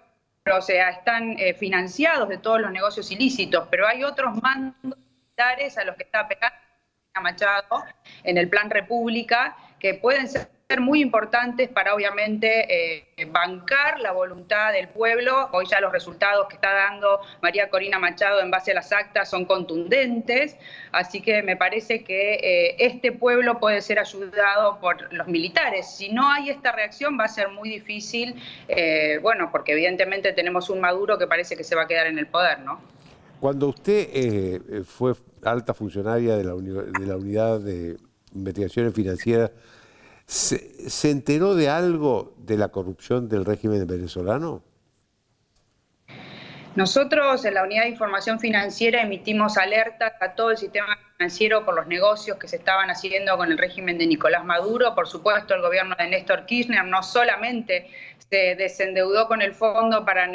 S11: o sea, están financiados de todos los negocios ilícitos, pero hay otros mandos militares a los que está pegando Machado en el Plan República, que pueden ser muy importantes para obviamente bancar la voluntad del pueblo. Hoy ya los resultados que está dando María Corina Machado en base a las actas son contundentes, así que me parece que este pueblo puede ser ayudado por los militares. Si no hay esta reacción va a ser muy difícil, bueno, porque evidentemente tenemos un Maduro que parece que se va a quedar en el poder, ¿no?
S1: Cuando usted fue alta funcionaria de la Unidad de Investigaciones Financieras, ¿se enteró de algo de la corrupción del régimen venezolano?
S11: Nosotros en la Unidad de Información Financiera emitimos alertas a todo el sistema financiero por los negocios que se estaban haciendo con el régimen de Nicolás Maduro. Por supuesto, el gobierno de Néstor Kirchner no solamente se desendeudó con el fondo para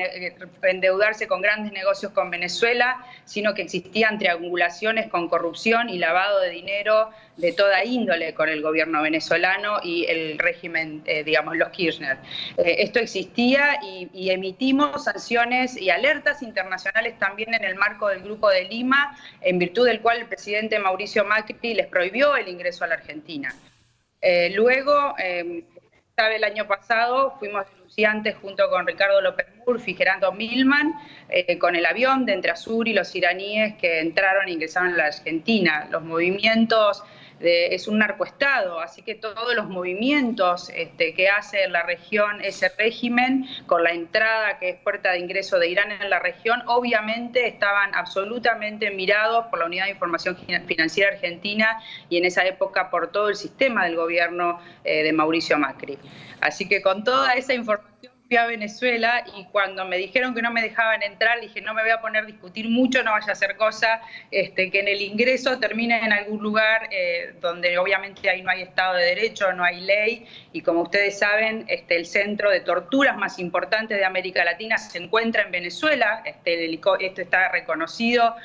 S11: endeudarse con grandes negocios con Venezuela, sino que existían triangulaciones con corrupción y lavado de dinero de toda índole con el gobierno venezolano y el régimen, digamos, los Kirchner. Esto existía y emitimos sanciones y alertas internacionales también en el marco del Grupo de Lima, en virtud del cual el presidente Mauricio Macri les prohibió el ingreso a la Argentina. Luego, sabe, el año pasado fuimos denunciantes junto con Ricardo López Murphy y Gerardo Milman, con el avión de Entre Azur y los iraníes que entraron e ingresaron a la Argentina. Los movimientos, es un narcoestado, así que todos los movimientos que hace en la región ese régimen, con la entrada que es puerta de ingreso de Irán en la región, obviamente estaban absolutamente mirados por la Unidad de Información Financiera Argentina y en esa época por todo el sistema del gobierno de Mauricio Macri. Así que con toda esa información fui a Venezuela y cuando me dijeron que no me dejaban entrar, dije, no me voy a poner a discutir mucho, no vaya a hacer cosa que en el ingreso termine en algún lugar donde obviamente ahí no hay Estado de Derecho, no hay ley, y como ustedes saben, el centro de torturas más importante de América Latina se encuentra en Venezuela. Esto está reconocido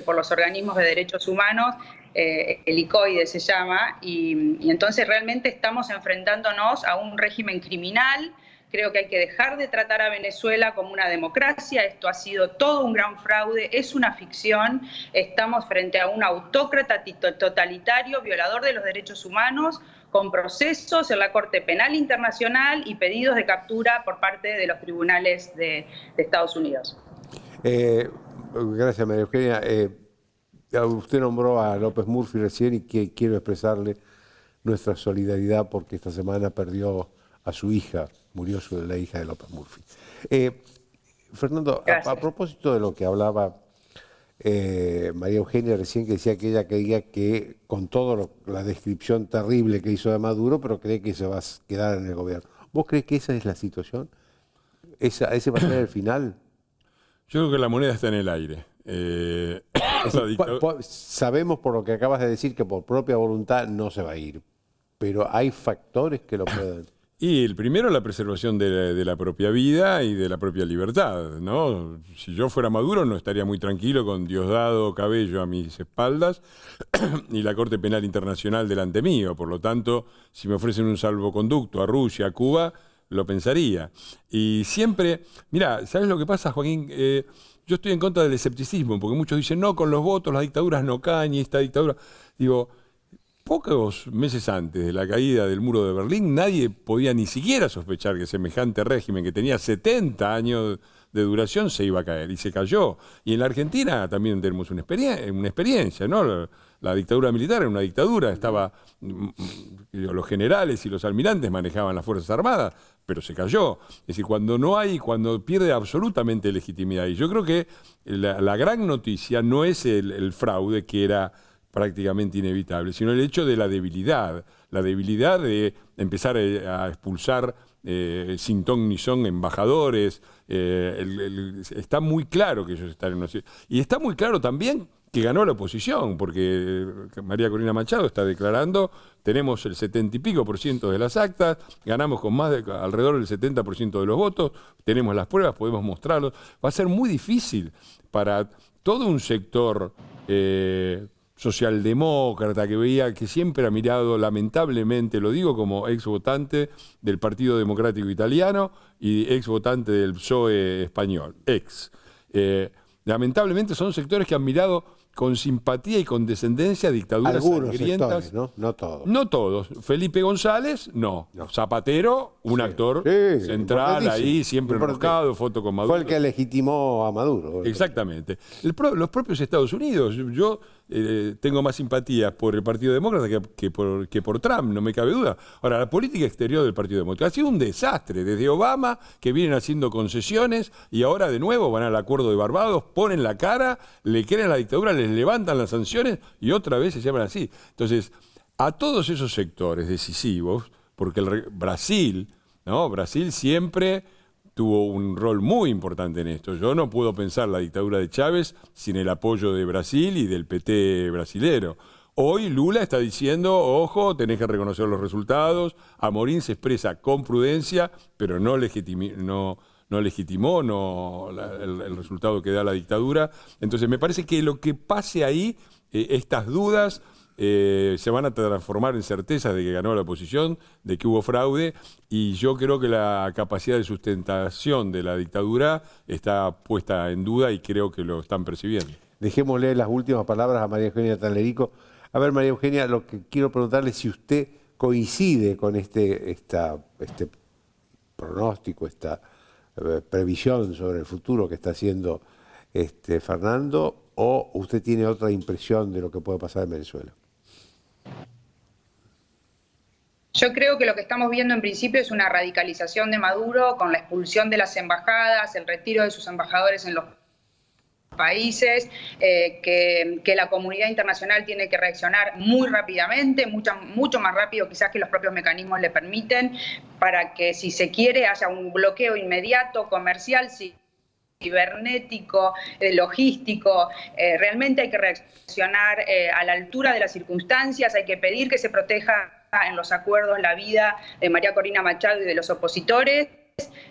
S11: por los organismos de derechos humanos. El ICOIDE se llama, y entonces realmente estamos enfrentándonos a un régimen criminal. Creo que hay que dejar de tratar a Venezuela como una democracia. Esto ha sido todo un gran fraude, es una ficción. Estamos frente a un autócrata totalitario, violador de los derechos humanos, con procesos en la Corte Penal Internacional y pedidos de captura por parte de los tribunales de Estados Unidos.
S1: Gracias, María Eugenia. Usted nombró a López Murphy recién y quiero expresarle nuestra solidaridad porque esta semana perdió a su hija, murió la hija de López Murphy. Fernando, a propósito de lo que hablaba María Eugenia recién, que decía que ella creía que con toda la descripción terrible que hizo de Maduro, pero cree que se va a quedar en el gobierno. ¿Vos crees que esa es la situación? ¿Ese va a ser el final?
S12: Yo creo que la moneda está en el aire.
S1: Sabemos por lo que acabas de decir que por propia voluntad no se va a ir, pero hay factores que lo pueden...
S12: Y el primero, la preservación de la propia vida y de la propia libertad, ¿no? Si yo fuera Maduro no estaría muy tranquilo con Diosdado Cabello a mis espaldas y la Corte Penal Internacional delante mío. Por lo tanto, si me ofrecen un salvoconducto a Rusia, a Cuba, lo pensaría. Y siempre, mira, ¿sabes lo que pasa, Joaquín? Yo estoy en contra del escepticismo, porque muchos dicen, no, con los votos las dictaduras no caen y esta dictadura... Digo, pocos meses antes de la caída del muro de Berlín, nadie podía ni siquiera sospechar que semejante régimen que tenía 70 años de duración se iba a caer, y se cayó. Y en la Argentina también tenemos una experiencia, ¿no? La dictadura militar era una dictadura, los generales y los almirantes manejaban las Fuerzas Armadas, pero se cayó. Es decir, cuando pierde absolutamente legitimidad. Y yo creo que la gran noticia no es el fraude, que era prácticamente inevitable, sino el hecho de la debilidad de empezar a expulsar sin ton ni son embajadores. Está muy claro que ellos están en una... Y está muy claro también que ganó la oposición, porque María Corina Machado está declarando, tenemos el 70 y pico % de las actas, ganamos con alrededor del 70% de los votos, tenemos las pruebas, podemos mostrarlos. Va a ser muy difícil para todo un sector socialdemócrata que siempre ha mirado, lamentablemente, lo digo como ex votante del Partido Democrático Italiano y ex votante del PSOE español, lamentablemente son sectores que han mirado con simpatía y condescendencia dictaduras sangrientas.
S1: Sectores, ¿no? No todos.
S12: No todos. Felipe González, no. Zapatero, un actor central ahí, siempre enroscado, foto con Maduro.
S1: Fue el que legitimó a Maduro.
S12: Exactamente. Los propios Estados Unidos. Yo tengo más simpatía por el Partido Demócrata que por Trump, no me cabe duda. Ahora, la política exterior del Partido Demócrata ha sido un desastre. Desde Obama, que vienen haciendo concesiones, y ahora de nuevo van al Acuerdo de Barbados, ponen la cara, le creen a la dictadura, les levantan las sanciones y otra vez se llaman así. Entonces, a todos esos sectores decisivos, porque Brasil siempre tuvo un rol muy importante en esto. Yo no puedo pensar la dictadura de Chávez sin el apoyo de Brasil y del PT brasilero. Hoy Lula está diciendo, ojo, tenés que reconocer los resultados. Amorín se expresa con prudencia, pero no legitimó el resultado que da la dictadura. Entonces me parece que lo que pase ahí, estas dudas se van a transformar en certezas de que ganó la oposición, de que hubo fraude, y yo creo que la capacidad de sustentación de la dictadura está puesta en duda y creo que lo están percibiendo.
S1: Dejémosle las últimas palabras a María Eugenia Tallerico. A ver, María Eugenia, lo que quiero preguntarle es si usted coincide con este pronóstico, esta previsión sobre el futuro que está haciendo Fernando, o usted tiene otra impresión de lo que puede pasar en Venezuela?
S11: Yo creo que lo que estamos viendo en principio es una radicalización de Maduro con la expulsión de las embajadas, el retiro de sus embajadores en los países, que la comunidad internacional tiene que reaccionar muy rápidamente, mucho más rápido quizás que los propios mecanismos le permiten, para que si se quiere haya un bloqueo inmediato comercial, cibernético, logístico. Realmente hay que reaccionar a la altura de las circunstancias, hay que pedir que se proteja en los acuerdos la vida de María Corina Machado y de los opositores.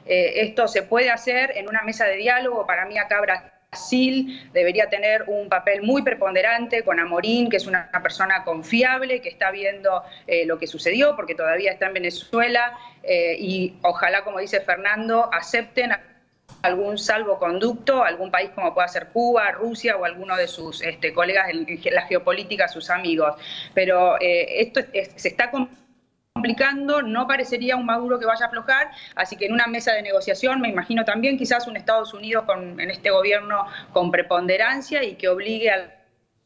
S11: Esto se puede hacer en una mesa de diálogo. Para mí acá Brasil debería tener un papel muy preponderante con Amorín, que es una persona confiable, que está viendo lo que sucedió, porque todavía está en Venezuela, y ojalá, como dice Fernando, acepten algún salvoconducto, algún país como pueda ser Cuba, Rusia o alguno de sus colegas en la geopolítica, sus amigos. Pero esto se está complicando, no parecería un Maduro que vaya a aflojar, así que en una mesa de negociación me imagino también quizás un Estados Unidos en este gobierno con preponderancia y que obligue al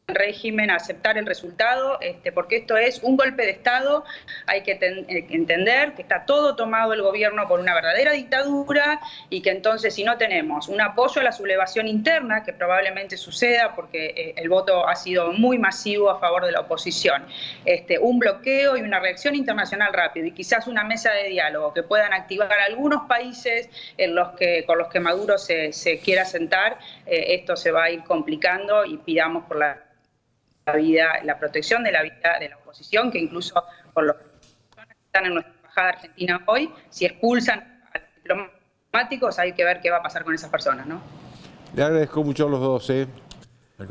S11: régimen a aceptar el resultado, porque esto es un golpe de Estado. Hay que entender que está todo tomado el gobierno por una verdadera dictadura y que entonces si no tenemos un apoyo a la sublevación interna, que probablemente suceda porque el voto ha sido muy masivo a favor de la oposición, un bloqueo y una reacción internacional rápida y quizás una mesa de diálogo que puedan activar algunos países con los que Maduro se quiera sentar, esto se va a ir complicando y pidamos por la protección de la vida de la oposición, que incluso por los que están en nuestra embajada argentina hoy, si expulsan a los diplomáticos, hay que ver qué va a pasar con esas personas, ¿no?
S1: Le agradezco mucho a los dos,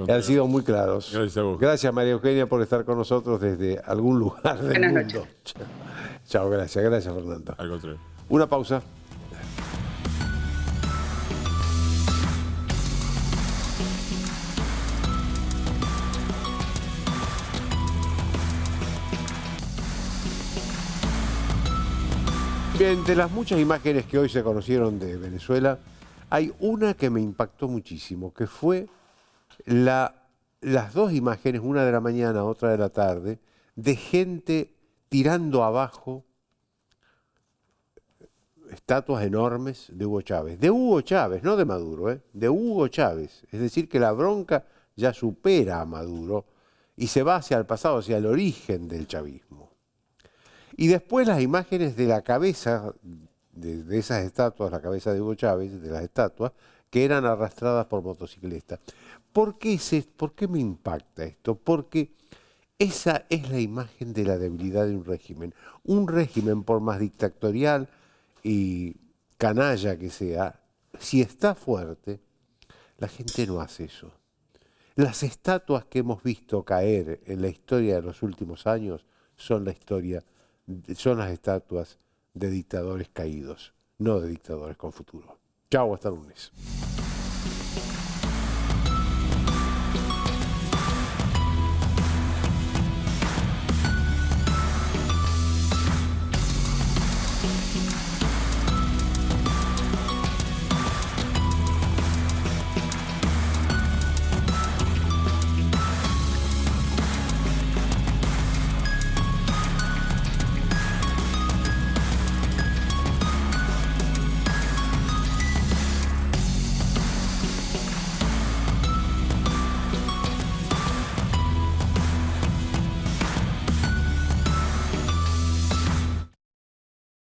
S1: han sido muy claros.
S12: Gracias a vos.
S1: Gracias, María Eugenia, por estar con nosotros desde algún lugar del
S11: Buenas
S1: mundo.
S11: noches.
S1: Chao, gracias, Fernando.
S12: Al contrario.
S1: Una pausa. Bien, de las muchas imágenes que hoy se conocieron de Venezuela, hay una que me impactó muchísimo, que fue las dos imágenes, una de la mañana, otra de la tarde, de gente tirando abajo estatuas enormes de Hugo Chávez. De Hugo Chávez, no de Maduro, de Hugo Chávez. Es decir, que la bronca ya supera a Maduro y se va hacia el pasado, hacia el origen del chavismo. Y después las imágenes de la cabeza de esas estatuas, la cabeza de Hugo Chávez, de las estatuas, que eran arrastradas por motocicletas. ¿Por qué me impacta esto? Porque esa es la imagen de la debilidad de un régimen. Un régimen, por más dictatorial y canalla que sea, si está fuerte, la gente no hace eso. Las estatuas que hemos visto caer en la historia de los últimos años son las estatuas de dictadores caídos, no de dictadores con futuro. Chao, hasta el lunes.